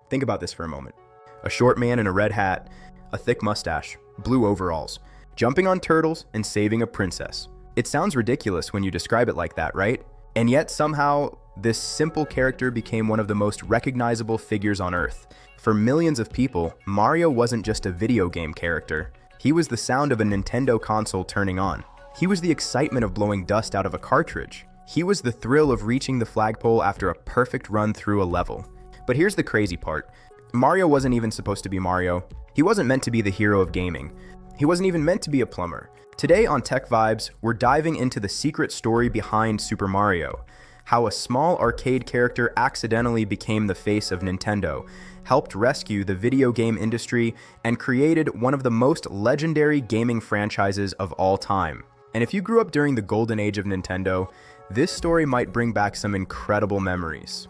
Think about this for a moment. A short man in a red hat, a thick mustache, blue overalls, jumping on turtles and saving a princess. It sounds ridiculous when you describe it like that, right? And yet somehow, this simple character became one of the most recognizable figures on Earth. For millions of people, Mario wasn't just a video game character. He was the sound of a Nintendo console turning on. He was the excitement of blowing dust out of a cartridge. He was the thrill of reaching the flagpole after a perfect run through a level. But here's the crazy part. Mario wasn't even supposed to be Mario. He wasn't meant to be the hero of gaming. He wasn't even meant to be a plumber. Today on TechVibes, we're diving into the secret story behind Super Mario. How a small arcade character accidentally became the face of Nintendo, helped rescue the video game industry, and created one of the most legendary gaming franchises of all time. And if you grew up during the golden age of Nintendo, this story might bring back some incredible memories.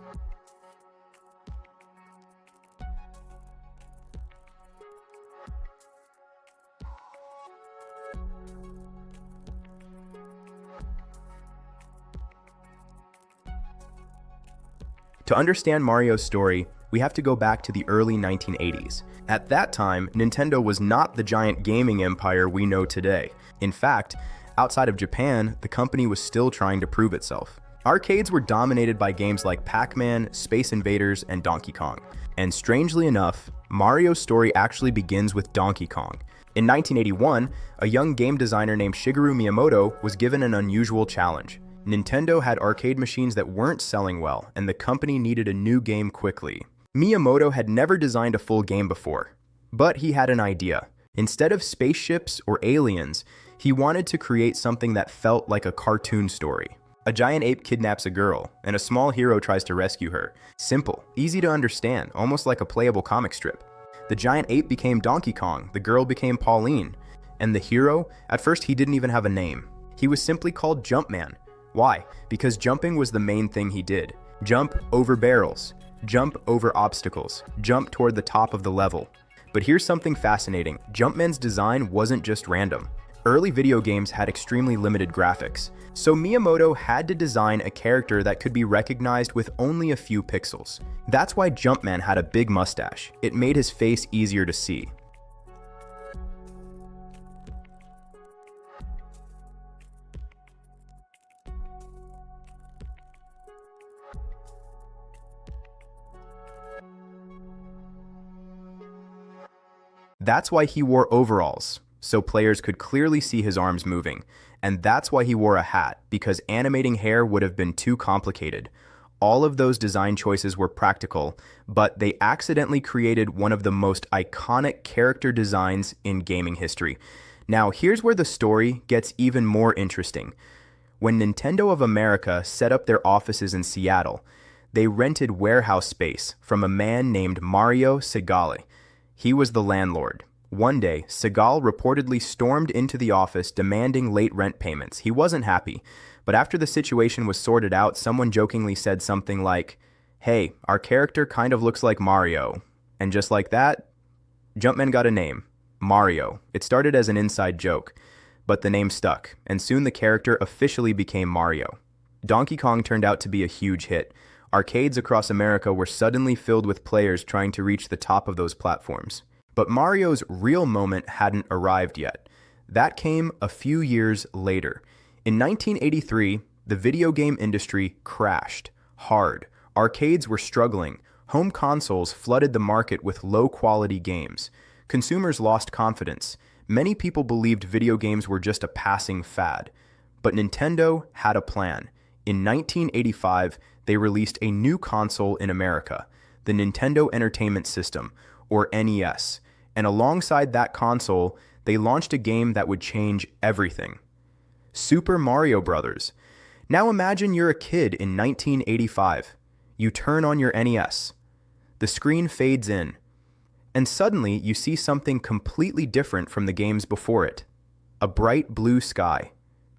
To understand Mario's story, we have to go back to the early 1980s. At that time, Nintendo was not the giant gaming empire we know today. In fact, outside of Japan, the company was still trying to prove itself. Arcades were dominated by games like Pac-Man, Space Invaders, and Donkey Kong. And strangely enough, Mario's story actually begins with Donkey Kong. In 1981, a young game designer named Shigeru Miyamoto was given an unusual challenge. Nintendo had arcade machines that weren't selling well, and the company needed a new game quickly. Miyamoto had never designed a full game before, but he had an idea. Instead of spaceships or aliens, he wanted to create something that felt like a cartoon story. A giant ape kidnaps a girl, and a small hero tries to rescue her. Simple, easy to understand, almost like a playable comic strip. The giant ape became Donkey Kong, the girl became Pauline, and the hero, at first he didn't even have a name. He was simply called Jumpman. Why? Because jumping was the main thing he did. Jump over barrels, jump over obstacles, jump toward the top of the level. But here's something fascinating. Jumpman's design wasn't just random. Early video games had extremely limited graphics, so Miyamoto had to design a character that could be recognized with only a few pixels. That's why Jumpman had a big mustache. It made his face easier to see. That's why he wore overalls, so players could clearly see his arms moving. And that's why he wore a hat, because animating hair would have been too complicated. All of those design choices were practical, but they accidentally created one of the most iconic character designs in gaming history. Now, here's where the story gets even more interesting. When Nintendo of America set up their offices in Seattle, they rented warehouse space from a man named Mario Segale. He was the landlord. One day, Segal reportedly stormed into the office demanding late rent payments. He wasn't happy, but after the situation was sorted out, someone jokingly said something like, "Hey, our character kind of looks like Mario." And just like that, Jumpman got a name, Mario. It started as an inside joke, but the name stuck, and soon the character officially became Mario. Donkey Kong turned out to be a huge hit. Arcades across America were suddenly filled with players trying to reach the top of those platforms. But Mario's real moment hadn't arrived yet. That came a few years later. In 1983, the video game industry crashed hard. Arcades were struggling. Home consoles flooded the market with low-quality games. Consumers lost confidence. Many people believed video games were just a passing fad. But Nintendo had a plan. In 1985, they released a new console in America, the Nintendo Entertainment System, or NES. And alongside that console, they launched a game that would change everything. Super Mario Bros. Now imagine you're a kid in 1985. You turn on your NES. The screen fades in. And suddenly you see something completely different from the games before it. A bright blue sky.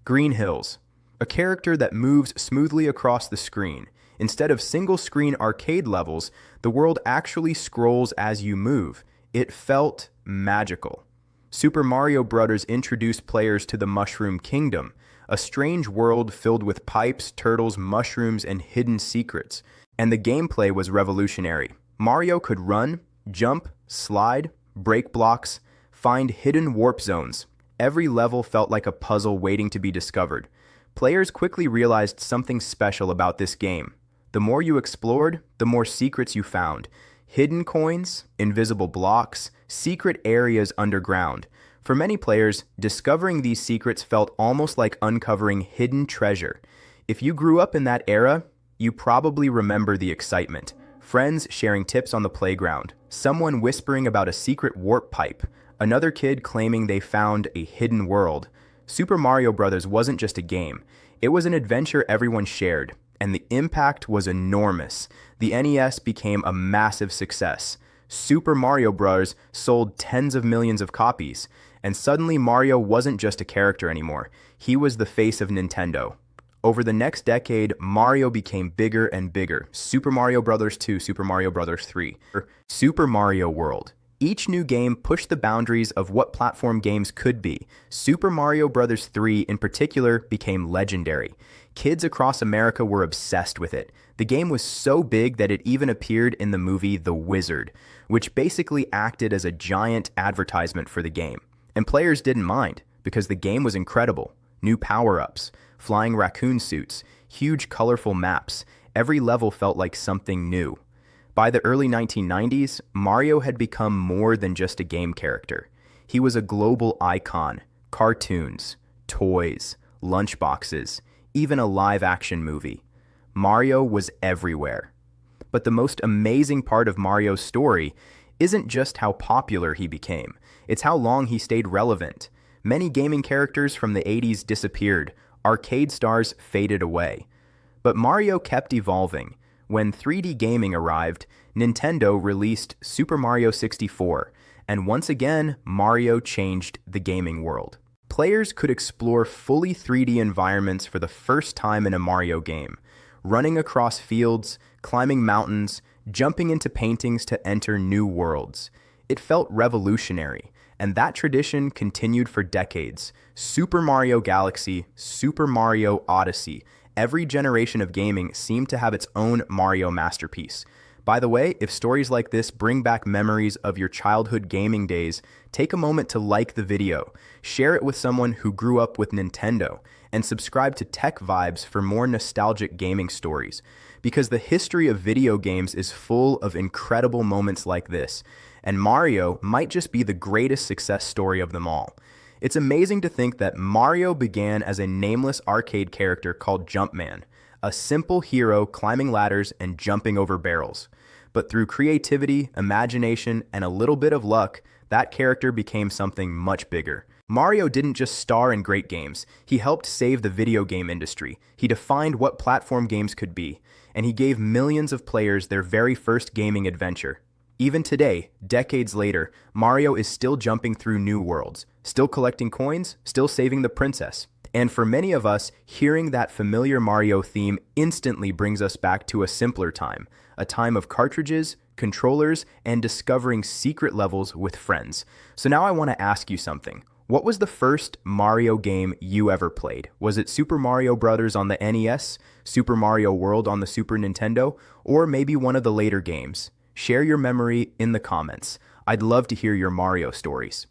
Green hills. A character that moves smoothly across the screen. Instead of single-screen arcade levels, the world actually scrolls as you move. It felt magical. Super Mario Bros. Introduced players to the Mushroom Kingdom, a strange world filled with pipes, turtles, mushrooms, and hidden secrets. And the gameplay was revolutionary. Mario could run, jump, slide, break blocks, find hidden warp zones. Every level felt like a puzzle waiting to be discovered. Players quickly realized something special about this game. The more you explored, the more secrets you found. Hidden coins, invisible blocks, secret areas underground. For many players, discovering these secrets felt almost like uncovering hidden treasure. If you grew up in that era, you probably remember the excitement. Friends sharing tips on the playground, someone whispering about a secret warp pipe, another kid claiming they found a hidden world. Super Mario Bros. Wasn't just a game. It was an adventure everyone shared, and the impact was enormous. The NES became a massive success. Super Mario Bros. Sold tens of millions of copies, and suddenly Mario wasn't just a character anymore. He was the face of Nintendo. Over the next decade, Mario became bigger and bigger. Super Mario Bros. 2, Super Mario Bros. 3, Super Mario World. Each new game pushed the boundaries of what platform games could be. Super Mario Bros. 3 in particular became legendary. Kids across America were obsessed with it. The game was so big that it even appeared in the movie The Wizard, which basically acted as a giant advertisement for the game. And players didn't mind, because the game was incredible. New power-ups, flying raccoon suits, huge colorful maps. Every level felt like something new. By the early 1990s, Mario had become more than just a game character. He was a global icon. Cartoons, toys, lunchboxes, even a live-action movie. Mario was everywhere. But the most amazing part of Mario's story isn't just how popular he became. It's how long he stayed relevant. Many gaming characters from the 80s disappeared. Arcade stars faded away. But Mario kept evolving. When 3D gaming arrived, Nintendo released Super Mario 64, and once again, Mario changed the gaming world. Players could explore fully 3D environments for the first time in a Mario game, running across fields, climbing mountains, jumping into paintings to enter new worlds. It felt revolutionary, and that tradition continued for decades. Super Mario Galaxy, Super Mario Odyssey. Every generation of gaming seemed to have its own Mario masterpiece. By the way, if stories like this bring back memories of your childhood gaming days, take a moment to like the video, share it with someone who grew up with Nintendo, and subscribe to TechVibes for more nostalgic gaming stories. Because the history of video games is full of incredible moments like this, and Mario might just be the greatest success story of them all. It's amazing to think that Mario began as a nameless arcade character called Jumpman, a simple hero climbing ladders and jumping over barrels. But through creativity, imagination, and a little bit of luck, that character became something much bigger. Mario didn't just star in great games. He helped save the video game industry. He defined what platform games could be, and he gave millions of players their very first gaming adventure. Even today, decades later, Mario is still jumping through new worlds, still collecting coins, still saving the princess. And for many of us, hearing that familiar Mario theme instantly brings us back to a simpler time, a time of cartridges, controllers, and discovering secret levels with friends. So now I want to ask you something. What was the first Mario game you ever played? Was it Super Mario Bros. On the NES, Super Mario World on the Super Nintendo, or maybe one of the later games? Share your memory in the comments. I'd love to hear your Mario stories.